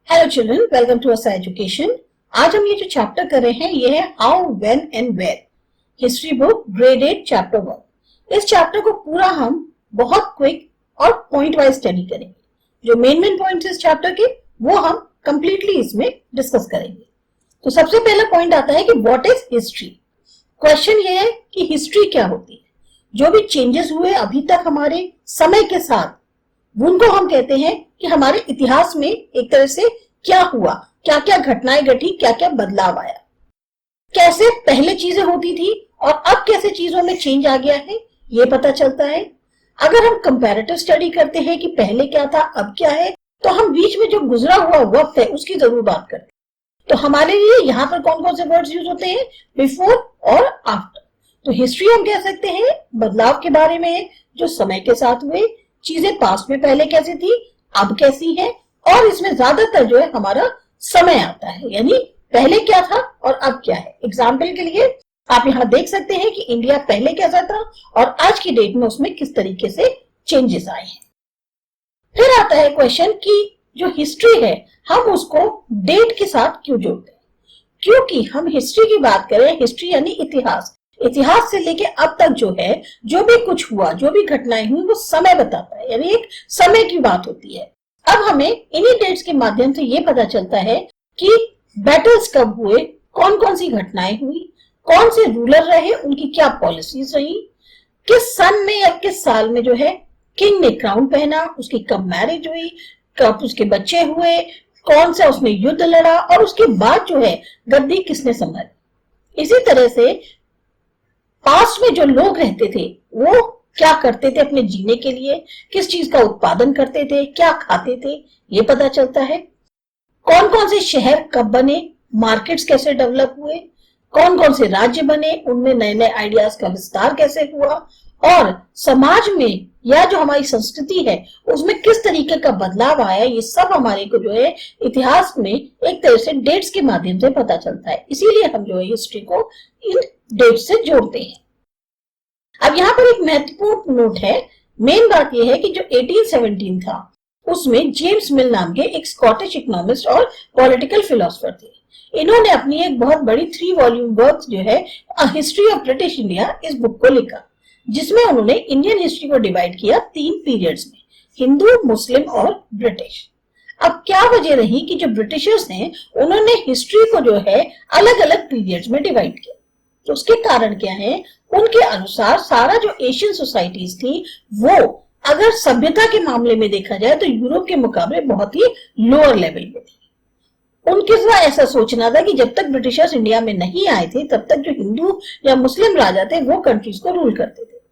Hello children, welcome to असा education. आज हम ये जो चैप्टर कर रहे हैं ये है how, when and where, history book grade 8 chapter 1। इस चैप्टर को पूरा हम बहुत क्विक और पॉइंट वाइज स्टडी करेंगे। जो मेन पॉइंट्स इस चैप्टर के वो हम कंप्लीटली इसमें डिस्कस करेंगे। तो सबसे पहला पॉइंट आता है कि व्हाट इज हिस्ट्री। क्वेश्चन ये है कि हिस्ट्री क्या होती है। जो भी चेंजेस हुए अभी तक हमारे समय के साथ, उनको हम कहते हैं कि हमारे इतिहास में एक तरह से क्या हुआ, क्या क्या घटनाएं घटी, क्या क्या बदलाव आया, कैसे पहले चीजें होती थी और अब कैसे चीजों में चेंज आ गया है, ये पता चलता है। अगर हम कंपैरेटिव स्टडी करते हैं कि पहले क्या था अब क्या है, तो हम बीच में जो गुजरा हुआ वक्त है उसकी जरूर बात करते हैं। तो हमारे लिए यहाँ पर कौन कौन से वर्ड्स यूज होते हैं, बिफोर और आफ्टर। तो हिस्ट्री हम कह सकते हैं बदलाव के बारे में, जो समय के साथ हुए, चीजें पास्ट में पहले कैसी थी अब कैसी है, और इसमें ज्यादातर जो है हमारा समय आता है, यानी पहले क्या था और अब क्या है। एग्जाम्पल के लिए आप यहाँ देख सकते हैं कि इंडिया पहले कैसा था और आज की डेट में उसमें किस तरीके से चेंजेस आए हैं। फिर आता है क्वेश्चन कि जो हिस्ट्री है हम उसको डेट के साथ क्यों जोड़ते हैं। क्योंकि हम हिस्ट्री की बात करें, हिस्ट्री यानी इतिहास, इतिहास से लेके अब तक जो है, जो भी कुछ हुआ, जो भी घटनाएं हुई, वो समय बताता है, यानी एक समय की बात होती है। अब हमें इन्हीं डेट्स के माध्यम से ये पता चलता है कि बैटल्स कब हुए, कौन कौन सी घटनाएं हुई, कौन से रूलर रहे, उनकी क्या पॉलिसीज रही, किस सन में या किस साल में जो है किंग ने क्राउन पहना, उसकी कब मैरिज हुई, कब उसके बच्चे हुए, कौन सा उसने युद्ध लड़ा, और उसके बाद जो है गद्दी किसने संभाली। इसी तरह से पास्ट में जो लोग रहते थे वो क्या करते थे अपने जीने के लिए, किस चीज का उत्पादन करते थे, क्या खाते थे, ये पता चलता है। कौन कौन से शहर कब बने, मार्केट्स कैसे डेवलप हुए, कौन कौन से राज्य बने, उनमें नए नए आइडियाज का विस्तार कैसे हुआ, और समाज में या जो हमारी संस्कृति है उसमें किस तरीके का बदलाव आया, ये सब हमारे को जो है इतिहास में एक तरह से डेट्स के माध्यम से पता चलता है। इसीलिए हम जो है हिस्ट्री को इन डेट से जोड़ते हैं। अब यहाँ पर एक महत्वपूर्ण नोट है, मेन बात यह है कि जो 1817 था उसमें जेम्स मिल नाम के एक स्कॉटिश इकोनॉमिस्ट और पॉलिटिकल फिलोसोफर थे। इन्होंने अपनी एक बहुत बड़ी 3 वॉल्यूम वर्क जो है हिस्ट्री ऑफ ब्रिटिश इंडिया, इस बुक को लिखा, जिसमें उन्होंने इंडियन हिस्ट्री को डिवाइड किया 3 पीरियड्स में, हिंदू, मुस्लिम और ब्रिटिश। अब क्या वजह रही कि जो ब्रिटिशर्स हैं उन्होंने हिस्ट्री को जो है अलग अलग पीरियड्स में डिवाइड किया। तो उसके कारण क्या है, उनके अनुसार सारा जो एशियन सोसाइटीज थी वो अगर सभ्यता के मामले में देखा जाए तो यूरोप के मुकाबले बहुत ही लोअर लेवल में थी। उनके साथ ऐसा सोचना था कि जब तक ब्रिटिशर्स इंडिया में नहीं आए थे तब तक जो हिंदू या मुस्लिम राजा थे वो कंट्रीज को रूल करते थे।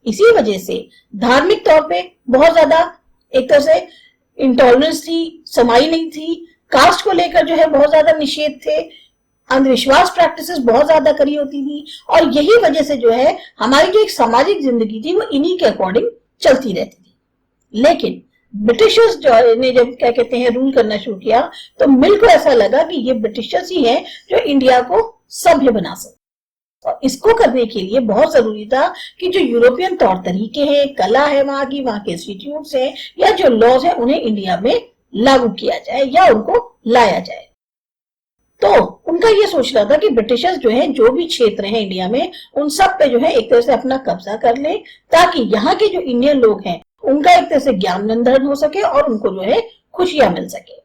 इसी वजह से धार्मिक तौर पे बहुत ज्यादा एक तरह से इंटॉलरेंस थी, समाई नहीं थी, कास्ट को लेकर जो है बहुत ज्यादा निषेध थे, अंधविश्वास प्रैक्टिसेस बहुत ज्यादा करी होती थी, और यही वजह से जो है हमारी जो एक सामाजिक जिंदगी थी वो इन्हीं के अकॉर्डिंग चलती रहती थी। लेकिन ब्रिटिशर्स जो ने जब क्या कहते हैं रूल करना शुरू किया तो मिल को ऐसा लगा कि ये ब्रिटिशर्स ही हैं जो इंडिया को सभ्य बना सकते, और इसको करने के लिए बहुत जरूरी था कि जो यूरोपियन तौर तरीके हैं, कला है वहां के इंस्टीट्यूट्स हैं या जो लॉज है उन्हें इंडिया में लागू किया जाए या उनको लाया जाए। तो उनका ये सोचना था कि ब्रिटिशर्स जो है जो भी क्षेत्र हैं इंडिया में उन सब पे जो है एक तरह से अपना कब्जा कर लें, ताकि यहाँ के जो इंडियन लोग हैं उनका एक तरह से ज्ञानवर्धन हो सके और उनको जो है खुशियां मिल सके।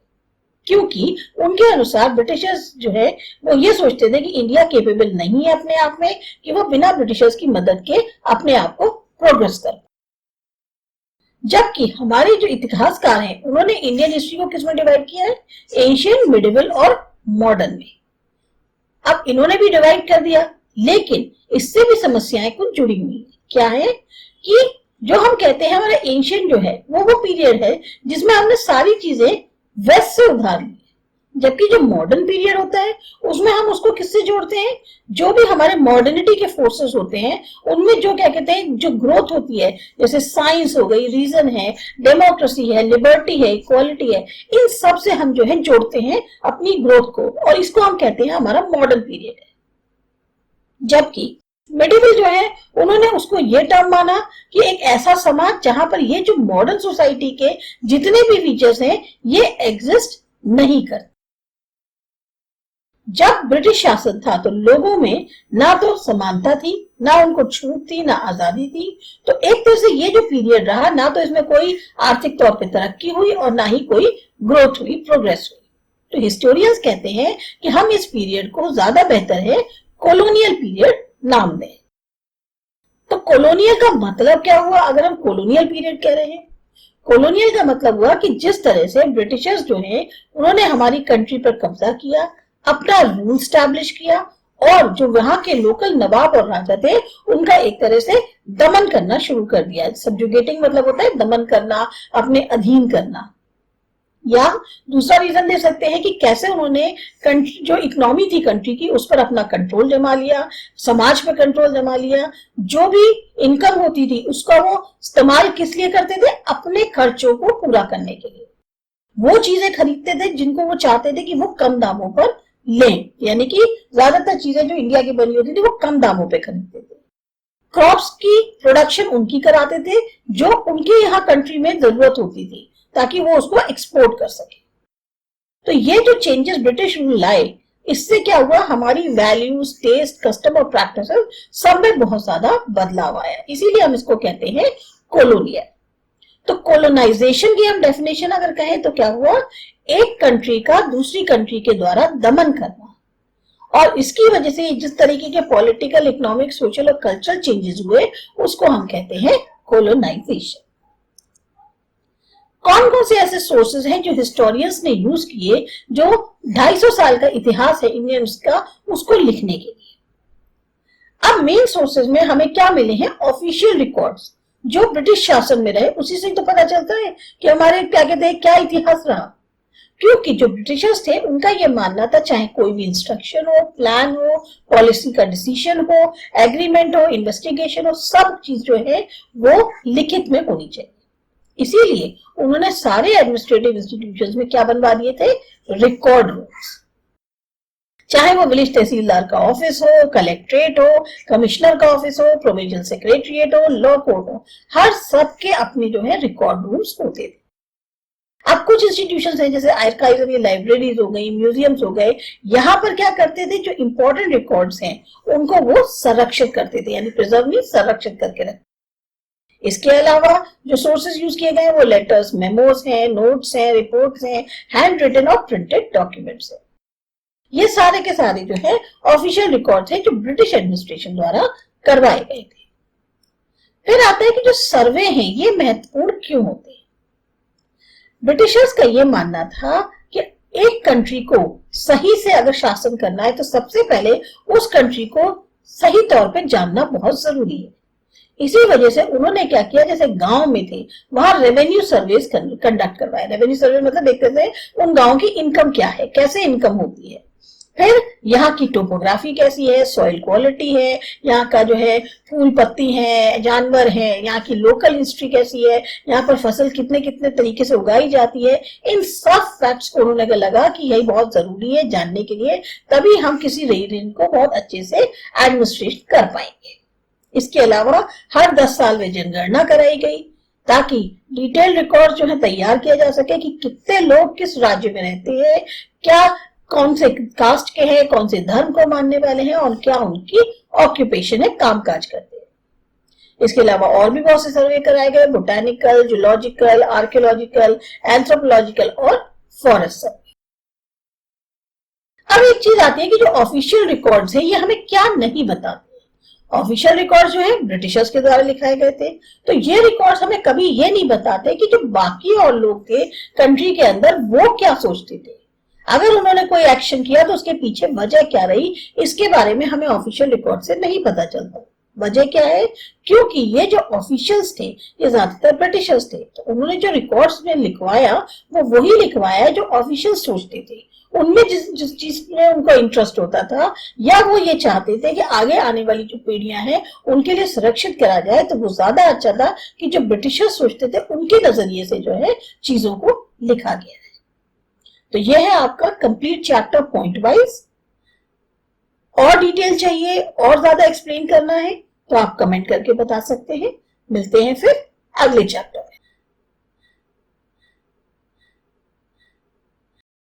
क्योंकि उनके अनुसार ब्रिटिशर्स जो है वो ये सोचते थे कि इंडिया केपेबल नहीं है अपने आप में कि वो बिना ब्रिटिशर्स की मदद के अपने आप को प्रोग्रेस कर। जबकि हमारे जो इतिहासकार हैं उन्होंने इंडियन हिस्ट्री को किसमें डिवाइड किया है, एंशिएंट, मिडिवल और मॉडर्न में। अब इन्होंने भी डिवाइड कर दिया, लेकिन इससे भी समस्याएं कुछ जुड़ी हुई है। क्या है कि जो हम कहते हैं हमारा एंशिएंट जो है वो पीरियड है जिसमें हमने सारी चीजें वेस्ट से उधार ली, जबकि जो मॉडर्न पीरियड होता है उसमें हम उसको किससे जोड़ते हैं, जो भी हमारे मॉडर्निटी के फोर्सेस होते हैं उनमें जो क्या कहते हैं जो ग्रोथ होती है, जैसे साइंस हो गई, रीजन है, डेमोक्रेसी है, लिबर्टी है, इक्वालिटी है, इन सब से हम जो है जोड़ते हैं अपनी ग्रोथ को, और इसको हम कहते हैं हमारा मॉडर्न पीरियड है। जबकि मिडिवल जो है उन्होंने उसको ये टर्म माना कि एक ऐसा समाज जहां पर ये जो मॉडर्न सोसाइटी के जितने भी फीचर्स हैं ये एग्जिस्ट नहीं करते। जब ब्रिटिश शासन था तो लोगों में ना तो समानता थी, ना उनको छूट थी, ना आजादी थी। तो एक तरह से ये जो पीरियड रहा, ना तो इसमें कोई आर्थिक तौर पे तरक्की हुई और ना ही कोई ग्रोथ हुई, प्रोग्रेस हुई। तो हिस्टोरियंस कहते हैं कि हम इस पीरियड को ज्यादा बेहतर है कॉलोनियल पीरियड नाम दें। तो कॉलोनियल का मतलब क्या हुआ अगर हम कॉलोनियल पीरियड कह रहे हैं? कॉलोनियल का मतलब हुआ कि जिस तरह से ब्रिटिशर्स जो हैं उन्होंने हमारी कंट्री पर कब्जा किया, अपना रूल स्टैब्लिश किया और जो वहां के लोकल नवाब और राजा थे उनका एक तरह से दमन करना शुरू कर दिया। सब्जुगेटिंग मतलब होता है दमन करना, अपने अधीन करना। या दूसरा रीजन दे सकते हैं कि कैसे उन्होंने कंट्री जो इकोनॉमी थी कंट्री की उस पर अपना कंट्रोल जमा लिया, समाज पर कंट्रोल जमा लिया। जो भी इनकम होती थी उसका वो इस्तेमाल किस लिए करते थे? अपने खर्चों को पूरा करने के लिए। वो चीजें खरीदते थे जिनको वो चाहते थे कि वो कम दामों पर लें, यानी कि ज्यादातर चीजें जो इंडिया की बनी होती थी वो कम दामों पे खरीदते थे। क्रॉप्स की प्रोडक्शन उनकी कराते थे जो उनके यहाँ कंट्री में जरूरत होती थी ताकि वो उसको एक्सपोर्ट कर सके। तो ये जो चेंजेस ब्रिटिश रूल लाए, इससे क्या हुआ? हमारी वैल्यूज, टेस्ट, कस्टम और प्रैक्टिसेस सब में बहुत ज्यादा बदलाव आया। इसीलिए हम इसको कहते हैं कॉलोनियल। तो कॉलोनाइजेशन की हम डेफिनेशन अगर कहें तो क्या हुआ? एक कंट्री का दूसरी कंट्री के द्वारा दमन करना। और इसकी वजह से जिस तरीके के पॉलिटिकल, इकोनॉमिक, सोशल और कल्चरल चेंजेस हुए उसको हम कहते हैं कॉलोनाइजेशन। कौन कौन से ऐसे सोर्सेज हैं जो हिस्टोरियंस ने यूज किए जो 250 साल का इतिहास है इंडियंस का उसको लिखने के लिए? अब मेन सोर्सेज में हमें क्या मिले हैं? ऑफिशियल रिकॉर्ड्स जो ब्रिटिश शासन में रहे, उसी से तो पता चलता है कि हमारे क्या कहते हैं क्या इतिहास रहा। क्योंकि जो ब्रिटिशर्स थे उनका यह मानना था चाहे कोई भी इंस्ट्रक्शन हो, प्लान हो, पॉलिसी का डिसीजन हो, एग्रीमेंट हो, इन्वेस्टिगेशन हो, सब चीज जो है वो लिखित में होनी चाहिए। इसीलिए उन्होंने सारे एडमिनिस्ट्रेटिव इंस्टीट्यूशंस में क्या बनवा दिए थे? Record rooms. चाहे वो विलेज तहसीलदार का ऑफिस हो, कलेक्ट्रेट हो, कमिश्नर का ऑफिस हो, प्रोविंशियल सेक्रेटरीट हो, लॉ कोर्ट हो, हर सब के अपने जो है रिकॉर्ड रूम्स होते थे। अब कुछ इंस्टीट्यूशंस हैं जैसे आर्काइव, लाइब्रेरीज हो गई, म्यूजियम्स हो गए, यहाँ पर क्या करते थे? जो इंपॉर्टेंट रिकॉर्ड्स हैं उनको वो संरक्षित करते थे, यानी प्रिजर्व नहीं, संरक्षित करके रखते। इसके अलावा जो सोर्सेज यूज किए गए वो लेटर्स, मेमोज हैं, नोट्स हैं, रिपोर्ट्स हैं, हैंड रिटन और प्रिंटेड डॉक्यूमेंट्स हैं। ये सारे के सारे जो है ऑफिशियल रिकॉर्ड्स हैं जो ब्रिटिश एडमिनिस्ट्रेशन द्वारा करवाए गए थे। फिर आता है कि जो सर्वे हैं ये महत्वपूर्ण क्यों होते हैं? ब्रिटिशर्स का ये मानना था कि एक कंट्री को सही से अगर शासन करना है तो सबसे पहले उस कंट्री को सही तौर पे जानना बहुत जरूरी है। इसी वजह से उन्होंने क्या किया, जैसे गांव में थे वहां रेवेन्यू सर्वेस कंडक्ट करवाए। रेवेन्यू सर्वे मतलब देखते थे उन गांव की इनकम क्या है, कैसे इनकम होती है, फिर यहाँ की टोपोग्राफी कैसी है, सॉइल क्वालिटी है, यहाँ का जो है फूल पत्ती है, जानवर है, यहाँ की लोकल हिस्ट्री कैसी है, यहाँ पर फसल कितने कितने तरीके से उगाई जाती है। इन सब फैक्ट्स को उन्होंने लगा कि यही बहुत जरूरी है जानने के लिए, तभी हम किसी रीजन को बहुत अच्छे से एडमिनिस्ट्रेट कर पाएंगे। इसके अलावा हर 10 साल में जनगणना कराई गई ताकि डिटेल रिकॉर्ड जो है तैयार किया जा सके कि कितने लोग किस राज्य में रहते हैं, क्या कौन से कास्ट के हैं, कौन से धर्म को मानने वाले हैं और क्या उनकी ऑक्यूपेशन है, कामकाज करते हैं। इसके अलावा और भी बहुत से सर्वे कराए गए, बोटानिकल, जूलॉजिकल, आर्कियोलॉजिकल, एंथ्रोपोलॉजिकल और फॉरेस्ट सर्वे। अब एक चीज आती है कि जो ऑफिशियल रिकॉर्ड्स है ये हमें क्या नहीं बताते। ऑफिशियल रिकॉर्ड जो है ब्रिटिशर्स के द्वारा लिखाए गए थे, तो ये रिकॉर्ड्स हमें कभी ये नहीं बताते कि जो बाकी और लोग थे कंट्री के अंदर वो क्या सोचते थे। अगर उन्होंने कोई एक्शन किया तो उसके पीछे वजह क्या रही, इसके बारे में हमें ऑफिशियल रिकॉर्ड से नहीं पता चलता। वजह क्या है? क्योंकि ये जो ऑफिशियल्स थे ये ज्यादातर ब्रिटिशर्स थे, तो उन्होंने जो रिकॉर्ड्स में लिखवाया वो वही लिखवाया जो ऑफिशियल्स सोचते थे, उनमें जिस चीज में उनको इंटरेस्ट होता था, या वो ये चाहते थे कि आगे आने वाली जो पीढ़ियां हैं उनके लिए सुरक्षित करा जाए। तो वो ज्यादा अच्छा था कि जो ब्रिटिशर्स सोचते थे उनके नजरिए से जो है चीजों को लिखा गया है। तो यह है आपका कंप्लीट चैप्टर पॉइंट वाइज। और डिटेल चाहिए और ज्यादा एक्सप्लेन करना है तो आप कमेंट करके बता सकते हैं। मिलते हैं फिर अगले चैप्टर।